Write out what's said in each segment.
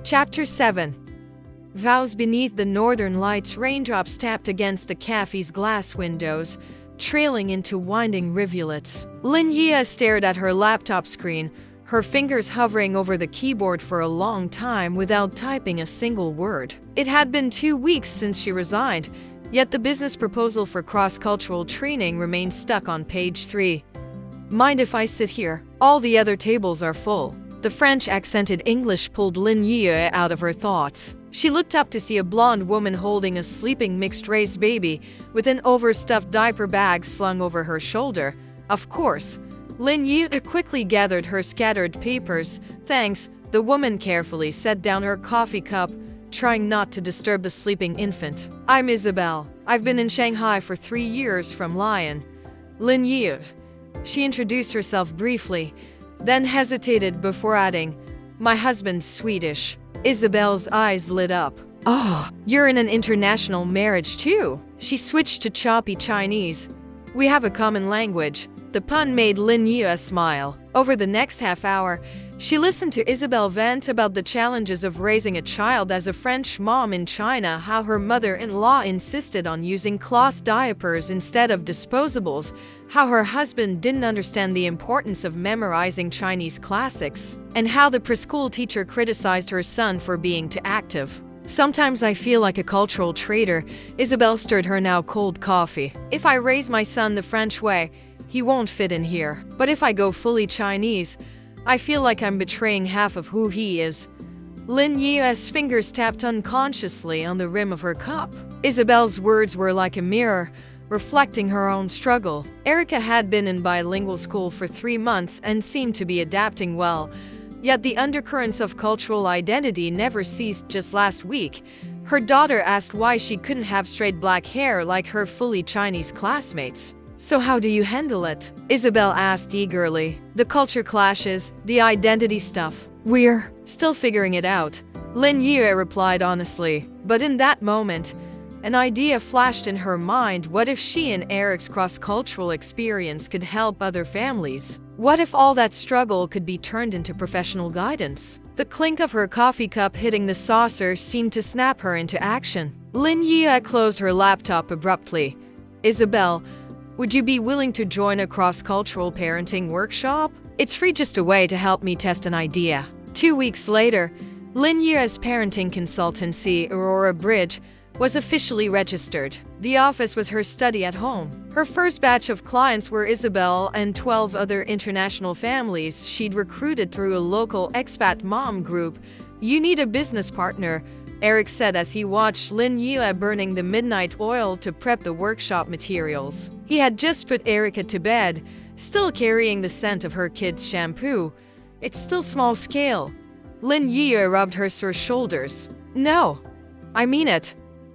Chapter 7. Vows. Beneath the northern lights, raindrops tapped against the cafe's glass windows, trailing into winding rivulets. Lin Yia stared at her laptop screen, her fingers hovering over the keyboard for a long time without typing a single word. It had been 2 weeks since she resigned, yet the business proposal for cross-cultural training remained stuck on page 3. Mind if I sit here? All the other tables are full. The French-accented English pulled Lin Yia out of her thoughts. She looked up to see a blonde woman holding a sleeping mixed-race baby with an overstuffed diaper bag slung over her shoulder. Of course. Lin Yia quickly gathered her scattered papers. Thanks, the woman carefully set down her coffee cup, trying not to disturb the sleeping infant. I'm Isabel. I've been in Shanghai for 3 years from Lyon. Lin Yia. She introduced herself briefly, then hesitated before adding, my husband's Swedish. Isabel's eyes lit up. Oh, you're in an international marriage too. She switched to choppy Chinese. We have a common language. The pun made Lin Yia smile. Over the next half hour, she listened to Isabel vent about the challenges of raising a child as a French mom in China, how her mother-in-law insisted on using cloth diapers instead of disposables, how her husband didn't understand the importance of memorizing Chinese classics, and how the preschool teacher criticized her son for being too active. Sometimes I feel like a cultural traitor. Isabel stirred her now cold coffee. If I raise my son the French way, he won't fit in here. But if I go fully Chinese, I feel like I'm betraying half of who he is. Lin Yia's fingers tapped unconsciously on the rim of her cup. Isabel's words were like a mirror, reflecting her own struggle. Erica had been in bilingual school for 3 months and seemed to be adapting well. Yet the undercurrents of cultural identity never ceased. Just last week, her daughter asked why she couldn't have straight black hair like her fully Chinese classmates. So how do you handle it? Isabel asked eagerly. The culture clashes, the identity stuff. We're still figuring it out, Lin Yia replied honestly. But in that moment, an idea flashed in her mind. What if she and Eric's cross-cultural experience could help other families? What if all that struggle could be turned into professional guidance? The clink of her coffee cup hitting the saucer seemed to snap her into action. Lin Yia closed her laptop abruptly. Isabel, would you be willing to join a cross-cultural parenting workshop? It's free, just a way to help me test an idea. 2 weeks later, Lin Yia's parenting consultancy, Aurora Bridge, was officially registered. The office was her study at home. Her first batch of clients were Isabel and 12 other international families she'd recruited through a local expat mom group. You need a business partner, Eric said as he watched Lin Yia burning the midnight oil to prep the workshop materials. He had just put Erica to bed, still carrying the scent of her kids' shampoo. It's still small scale. Lin Yia rubbed her sore shoulders. No, I mean it.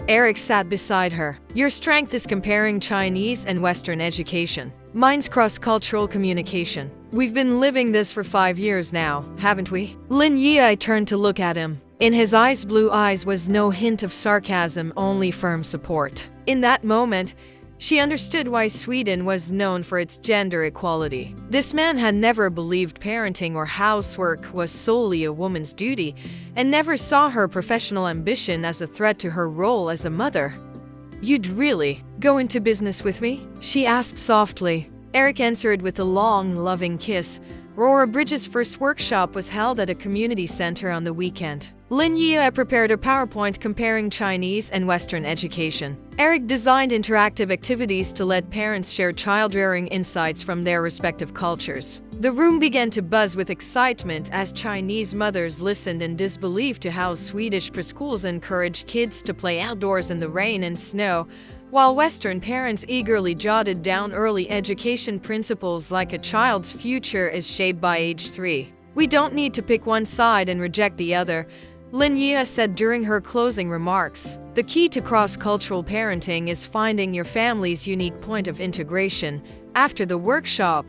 Eric sat beside her. Your strength is comparing Chinese and Western education. Mine's cross-cultural communication. We've been living this for 5 years now, haven't we? Lin Yia turned to look at him. In his blue eyes was no hint of sarcasm, only firm support. In that moment, she understood why Sweden was known for its gender equality. This man had never believed parenting or housework was solely a woman's duty, and never saw her professional ambition as a threat to her role as a mother. You'd really go into business with me? She asked softly. Eric answered with a long, loving kiss. Aurora Bridge's first workshop was held at a community center on the weekend. Lin Yia prepared a PowerPoint comparing Chinese and Western education. Eric designed interactive activities to let parents share child-rearing insights from their respective cultures. The room began to buzz with excitement as Chinese mothers listened in disbelief to how Swedish preschools encouraged kids to play outdoors in the rain and snow, while Western parents eagerly jotted down early education principles like a child's future is shaped by age 3. We don't need to pick one side and reject the other, Lin Yia said during her closing remarks. The key to cross-cultural parenting is finding your family's unique point of integration. After the workshop,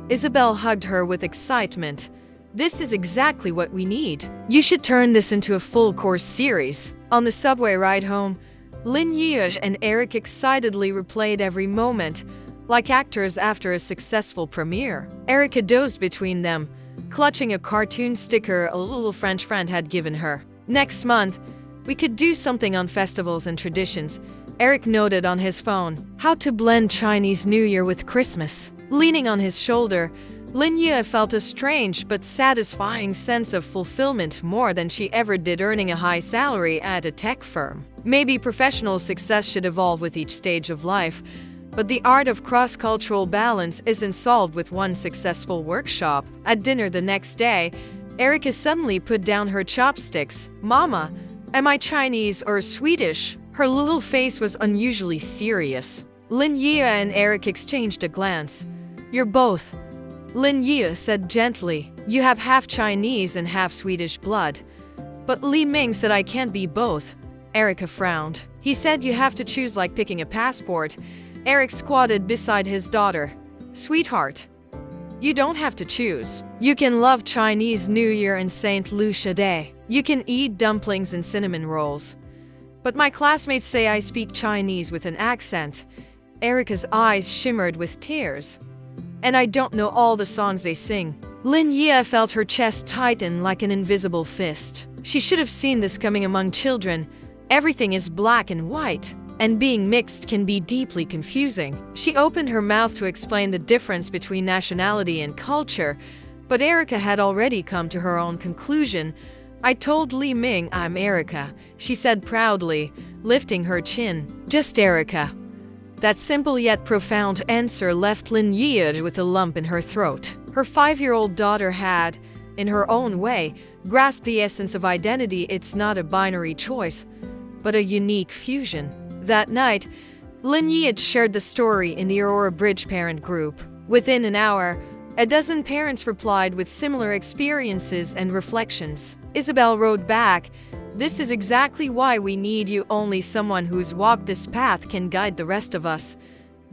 Isabel hugged her with excitement. This is exactly what we need. You should turn this into a full-course series. On the subway ride home, Lin Yia and Eric excitedly replayed every moment, like actors after a successful premiere. Erica dozed between them, clutching a cartoon sticker a little French friend had given her. Next month, we could do something on festivals and traditions. Eric noted on his phone how to blend Chinese New Year with Christmas. Leaning on his shoulder, Lin Ye felt a strange but satisfying sense of fulfillment more than she ever did earning a high salary at a tech firm. Maybe professional success should evolve with each stage of life, but the art of cross-cultural balance isn't solved with one successful workshop. At dinner the next day, Erica suddenly put down her chopsticks. "Mama, am I Chinese or Swedish?" Her little face was unusually serious. Lin Ye and Eric exchanged a glance. "You're both," Lin Ye said gently. "You have half Chinese and half Swedish blood." "But Li Ming said I can't be both." Erica frowned. "He said you have to choose like picking a passport." Eric squatted beside his daughter. "Sweetheart, you don't have to choose. You can love Chinese New Year and St. Lucia Day. You can eat dumplings and cinnamon rolls. But my classmates say I speak Chinese with an accent." Erica's eyes shimmered with tears. "And I don't know all the songs they sing." Lin Ye felt her chest tighten like an invisible fist. She should have seen this coming among children. Everything is black and white, and being mixed can be deeply confusing. She opened her mouth to explain the difference between nationality and culture, but Erica had already come to her own conclusion. "I told Li Ming I'm Erica," she said proudly, lifting her chin. "Just Erica." That simple yet profound answer left Lin Ye with a lump in her throat. Her 5-year-old daughter had, in her own way, grasped the essence of identity. It's not a binary choice, but a unique fusion. That night, Lin Ye shared the story in the Aurora Bridge parent group. Within an hour, a dozen parents replied with similar experiences and reflections. Isabel wrote back, "This is exactly why we need you. Only someone who's walked this path can guide the rest of us."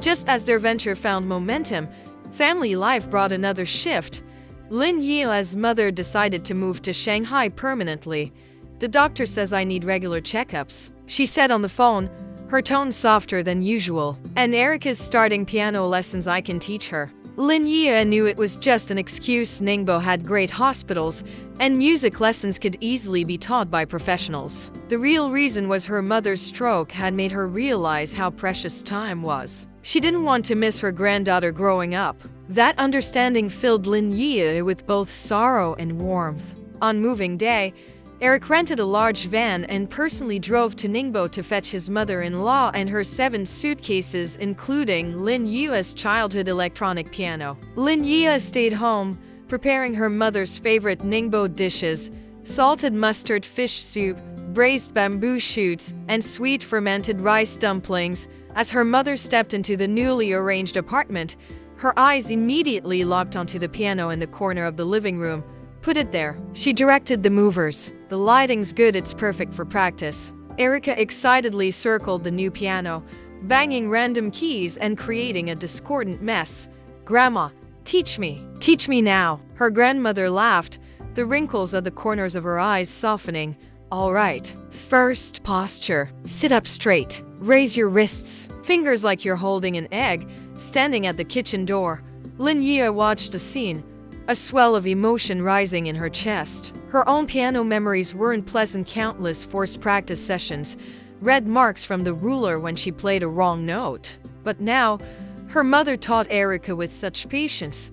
Just as their venture found momentum, family life brought another shift. Lin Ye's mother decided to move to Shanghai permanently. "The doctor says I need regular checkups," she said on the phone, her tone softer than usual. "And Erica's starting piano lessons. I can teach her." Lin Ye knew it was just an excuse. Ningbo had great hospitals, and music lessons could easily be taught by professionals. The real reason was her mother's stroke had made her realize how precious time was. She didn't want to miss her granddaughter growing up. That understanding filled Lin Ye with both sorrow and warmth. On moving day, Eric rented a large van and personally drove to Ningbo to fetch his mother-in-law and her 7 suitcases, including Lin Ye's childhood electronic piano. Lin Ye stayed home, preparing her mother's favorite Ningbo dishes: salted mustard fish soup, braised bamboo shoots, and sweet fermented rice dumplings. As her mother stepped into the newly arranged apartment, her eyes immediately locked onto the piano in the corner of the living room. "Put it there," she directed the movers. "The lighting's good, it's perfect for practice." Erica excitedly circled the new piano, banging random keys and creating a discordant mess. "Grandma, teach me. Teach me now." Her grandmother laughed, the wrinkles at the corners of her eyes softening. "All right. First, posture. Sit up straight. Raise your wrists. Fingers like you're holding an egg." Standing at the kitchen door, Lin Ye watched the scene, a swell of emotion rising in her chest. Her own piano memories weren't pleasant. Countless forced practice sessions, red marks from the ruler when she played a wrong note. But now, her mother taught Erica with such patience.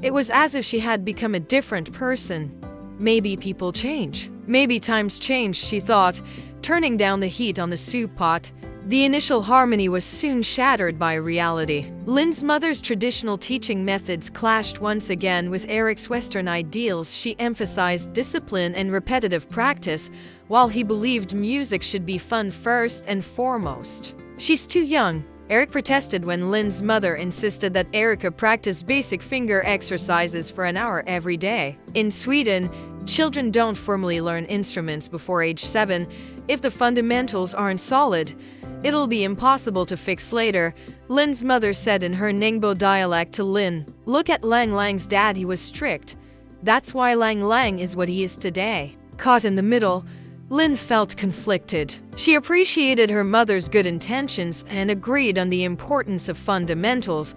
It was as if she had become a different person. Maybe people change. Maybe times change, she thought, turning down the heat on the soup pot. The initial harmony was soon shattered by reality. Lin's mother's traditional teaching methods clashed once again with Eric's Western ideals. She emphasized discipline and repetitive practice, while he believed music should be fun first and foremost. "She's too young," Eric protested when Lin's mother insisted that Erica practice basic finger exercises for an hour every day. In Sweden, children don't formally learn instruments before age 7. If the fundamentals aren't solid, it'll be impossible to fix later, Lin's mother said in her Ningbo dialect to Lin. "Look at Lang Lang's dad, he was strict. That's why Lang Lang is what he is today." Caught in the middle, Lin felt conflicted. She appreciated her mother's good intentions and agreed on the importance of fundamentals,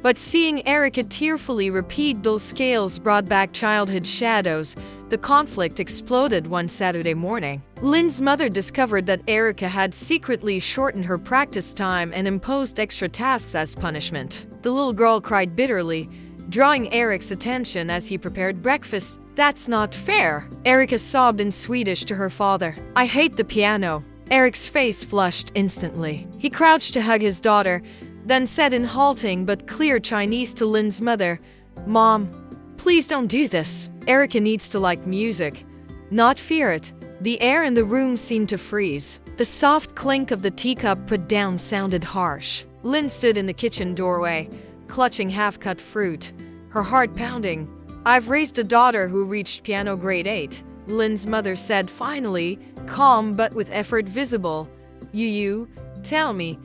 But seeing Erica tearfully repeat those scales brought back childhood shadows. The conflict exploded one Saturday morning. Lynn's mother discovered that Erica had secretly shortened her practice time and imposed extra tasks as punishment. The little girl cried bitterly, drawing Eric's attention as he prepared breakfast. "That's not fair," Erica sobbed in Swedish to her father. "I hate the piano." Eric's face flushed instantly. He crouched to hug his daughter, then said in halting but clear Chinese to Lynn's mother, "Mom, please don't do this. Erica needs to like music, not fear it." The air in the room seemed to freeze. The soft clink of the teacup put down sounded harsh. Lynn stood in the kitchen doorway, clutching half-cut fruit, her heart pounding. "I've raised a daughter who reached piano grade 8, Lynn's mother said finally, calm but with effort visible. You, tell me,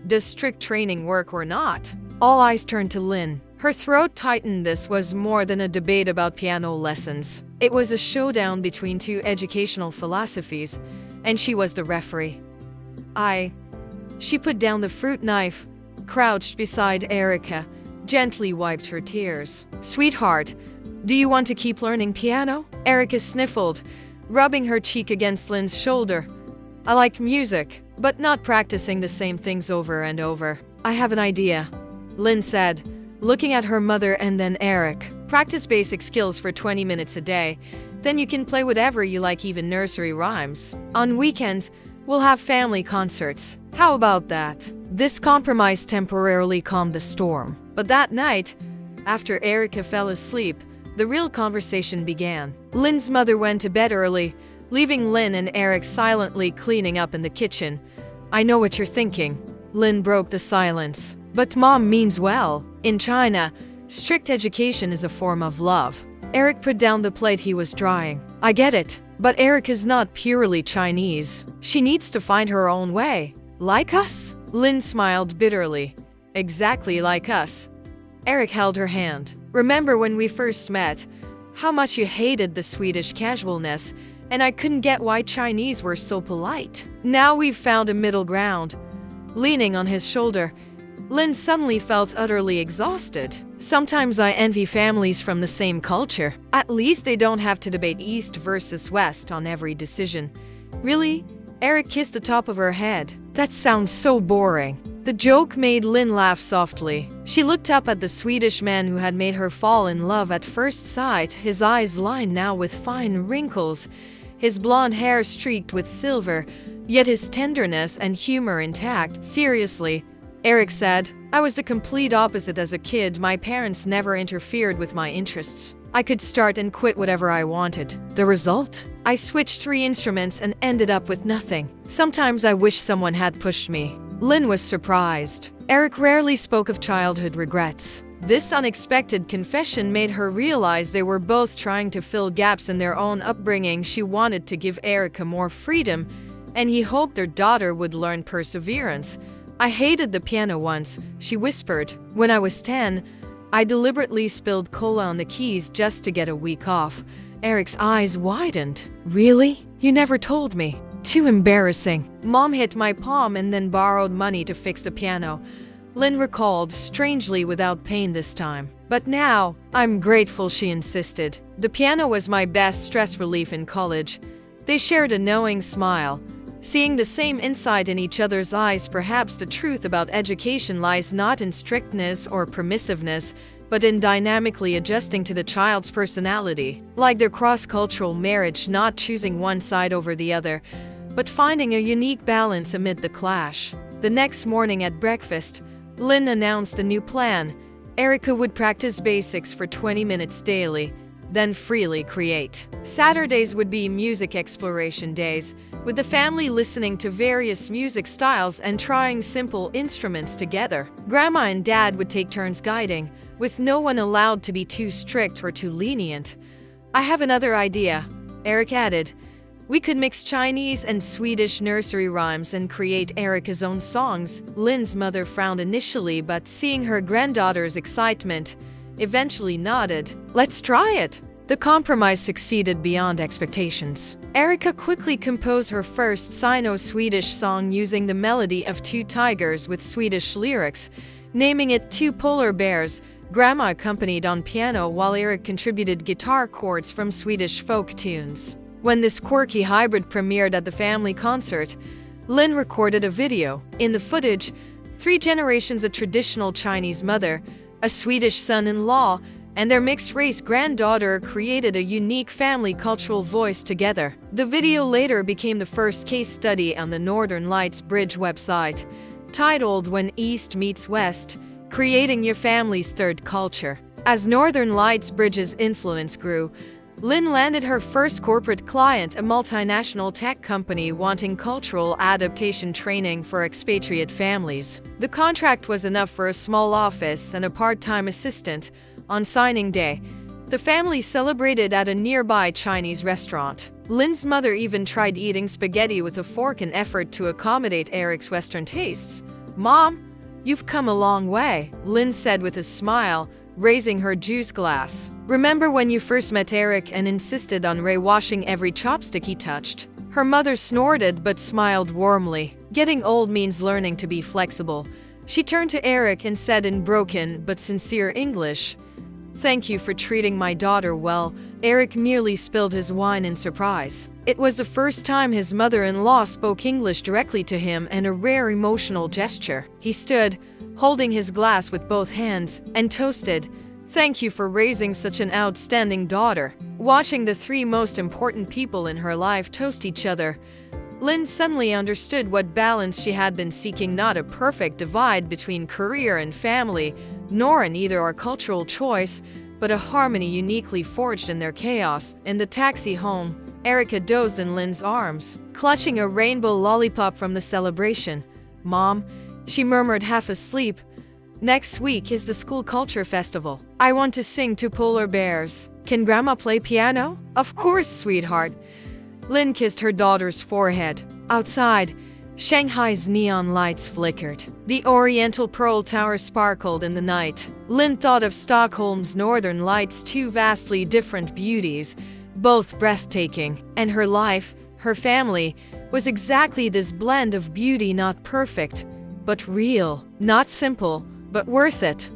does strict training work or not?" All eyes turned to Lynn. Her throat tightened. This was more than a debate about piano lessons. It was a showdown between two educational philosophies, and she was the referee. She put down the fruit knife, crouched beside Erica, gently wiped her tears. "Sweetheart, do you want to keep learning piano?" Erica sniffled, rubbing her cheek against Lynn's shoulder. "I like music, but not practicing the same things over and over." "I have an idea," Lynn said, looking at her mother and then Eric. "Practice basic skills for 20 minutes a day. Then you can play whatever you like, even nursery rhymes. On weekends, we'll have family concerts. How about that?" This compromise temporarily calmed the storm. But that night, after Erica fell asleep, the real conversation began. Lynn's mother went to bed early, leaving Lynn and Eric silently cleaning up in the kitchen. "I know what you're thinking." Lynn broke the silence. "But Mom means well. In China, strict education is a form of love." Eric put down the plate he was drying. "I get it, but Eric is not purely Chinese. She needs to find her own way. Like us?" Lynn smiled bitterly. "Exactly like us." Eric held her hand. "Remember when we first met? How much you hated the Swedish casualness, and I couldn't get why Chinese were so polite. Now we've found a middle ground." Leaning on his shoulder, Lynn suddenly felt utterly exhausted. "Sometimes I envy families from the same culture. At least they don't have to debate East versus West on every decision." "Really?" Eric kissed the top of her head. "That sounds so boring." The joke made Lynn laugh softly. She looked up at the Swedish man who had made her fall in love at first sight, his eyes lined now with fine wrinkles, his blonde hair streaked with silver, yet his tenderness and humor intact. "Seriously," Eric said, "I was the complete opposite as a kid. My parents never interfered with my interests. I could start and quit whatever I wanted. The result? I switched 3 instruments and ended up with nothing. Sometimes I wish someone had pushed me." Lynn was surprised. Eric rarely spoke of childhood regrets. This unexpected confession made her realize they were both trying to fill gaps in their own upbringing. She wanted to give Erica more freedom, and he hoped their daughter would learn perseverance. "I hated the piano once," she whispered. "When I was 10, I deliberately spilled cola on the keys just to get a week off." Eric's eyes widened. "Really? You never told me." "Too embarrassing. Mom hit my palm and then borrowed money to fix the piano," Lynn recalled, strangely without pain this time. "But now, I'm grateful she insisted. The piano was my best stress relief in college." They shared a knowing smile, seeing the same insight in each other's eyes. Perhaps the truth about education lies not in strictness or permissiveness, but in dynamically adjusting to the child's personality. Like their cross-cultural marriage, not choosing one side over the other, but finding a unique balance amid the clash. The next morning at breakfast, Lynn announced a new plan. Erica would practice basics for 20 minutes daily, then freely create. Saturdays would be music exploration days, with the family listening to various music styles and trying simple instruments together. Grandma and Dad would take turns guiding, with no one allowed to be too strict or too lenient. "I have another idea," Eric added. "We could mix Chinese and Swedish nursery rhymes and create Erica's own songs." Lynn's mother frowned initially, but seeing her granddaughter's excitement, eventually nodded. "Let's try it." The compromise succeeded beyond expectations. Erica quickly composed her first Sino-Swedish song using the melody of Two Tigers with Swedish lyrics. naming it Two Polar Bears. Grandma accompanied on piano while Eric contributed guitar chords from Swedish folk tunes. When this quirky hybrid premiered at the family concert, Lin recorded a video. In the footage, 3 generations, a traditional Chinese mother, a Swedish son-in-law, and their mixed-race granddaughter created a unique family cultural voice together. The video later became the first case study on the Northern Lights Bridge website, titled When East Meets West, Creating Your Family's Third Culture. As Northern Lights Bridge's influence grew, Lin landed her first corporate client, a multinational tech company wanting cultural adaptation training for expatriate families. The contract was enough for a small office and a part-time assistant. On signing day, the family celebrated at a nearby Chinese restaurant. Lin's mother even tried eating spaghetti with a fork in effort to accommodate Eric's Western tastes. "Mom, you've come a long way," Lin said with a smile, raising her juice glass. "Remember when you first met Eric and insisted on Ray washing every chopstick he touched?" Her mother snorted but smiled warmly. Getting old means learning to be flexible. She turned to Eric and said in broken but sincere English, "Thank you for treating my daughter well." Eric nearly spilled his wine in surprise. It was the first time his mother-in-law spoke English directly to him, and a rare emotional gesture. He stood, holding his glass with both hands, and toasted, "Thank you for raising such an outstanding daughter." Watching the 3 most important people in her life toast each other, Lin suddenly understood what balance she had been seeking, not a perfect divide between career and family, nor an either-or cultural choice, but a harmony uniquely forged in their chaos. In the taxi home, Erica dozed in Lin's arms, clutching a rainbow lollipop from the celebration. "Mom," she murmured half asleep, "next week is the school culture festival. I want to sing Two Polar Bears. Can Grandma play piano?" "Of course, sweetheart." Lin kissed her daughter's forehead. Outside, Shanghai's neon lights flickered. The Oriental Pearl Tower sparkled in the night. Lin thought of Stockholm's Northern Lights, 2 vastly different beauties, both breathtaking. And her life, her family, was exactly this blend of beauty, not perfect, but real. Not simple, but worth it.